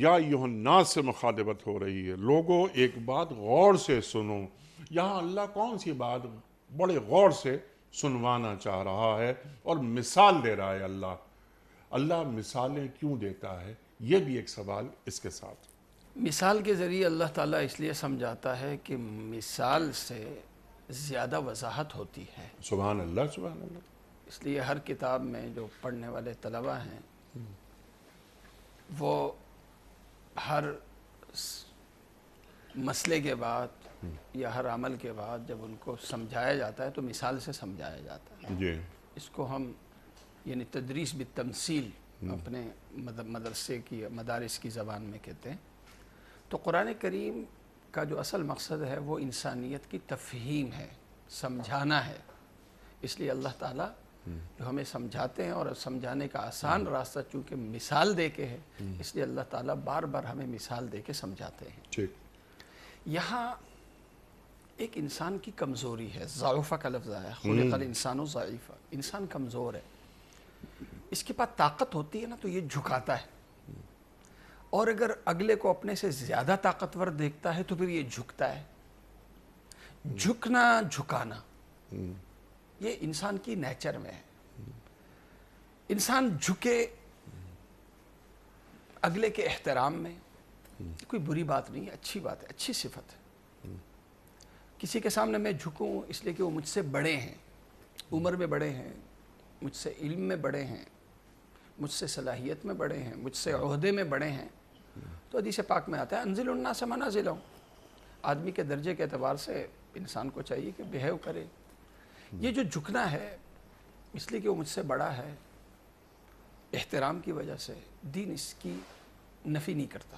یا ایھا الناس سے مخاطبت ہو رہی ہے، لوگوں ایک بات غور سے سنو۔ یہاں اللہ کون سی بات بڑے غور سے سنوانا چاہ رہا ہے اور مثال دے رہا ہے۔ اللہ مثالیں کیوں دیتا ہے، یہ بھی ایک سوال اس کے ساتھ۔ مثال کے ذریعے اللہ تعالیٰ اس لیے سمجھاتا ہے کہ مثال سے زیادہ وضاحت ہوتی ہے۔ سبحان اللہ، سبحان اللہ۔ اس لیے ہر کتاب میں جو پڑھنے والے طلبہ ہیں وہ ہر مسئلے کے بعد یا ہر عمل کے بعد جب ان کو سمجھایا جاتا ہے تو مثال سے سمجھایا جاتا ہے۔ جی اس کو ہم یعنی تدریس بالتمثیل اپنے مدرسے کی مدارس کی زبان میں کہتے ہیں۔ تو قرآن کریم کا جو اصل مقصد ہے وہ انسانیت کی تفہیم ہے، سمجھانا ہے۔ اس لیے اللہ تعالیٰ جو ہمیں سمجھاتے ہیں اور سمجھانے کا آسان راستہ چونکہ مثال دے کے ہے، اس لیے اللہ تعالیٰ بار بار ہمیں مثال دے کے سمجھاتے ہیں۔ ٹھیک۔ یہاں ایک انسان کی کمزوری ہے، ضعف کا لفظ آیا، خلق الانسان ضعیفا، انسان کمزور ہے۔ اس کے پاس طاقت ہوتی ہے نا تو یہ جھکاتا ہے، اور اگر اگلے کو اپنے سے زیادہ طاقتور دیکھتا ہے تو پھر یہ جھکتا ہے۔ جھکنا جھکانا یہ انسان کی نیچر میں ہے۔ انسان جھکے اگلے کے احترام میں، کوئی بری بات نہیں ہے، اچھی بات ہے، اچھی صفت ہے۔ کسی کے سامنے میں جھکوں اس لیے کہ وہ مجھ سے بڑے ہیں، عمر میں بڑے ہیں، مجھ سے علم میں بڑے ہیں، مجھ سے صلاحیت میں بڑے ہیں، مجھ سے عہدے میں بڑے ہیں، تو حدیث پاک میں آتا ہے انزل الناس منازلہم۔ آدمی کے درجے کے اعتبار سے انسان کو چاہیے کہ بیہیو کرے۔ یہ جو جھکنا ہے اس لیے کہ وہ مجھ سے بڑا ہے، احترام کی وجہ سے، دین اس کی نفی نہیں کرتا۔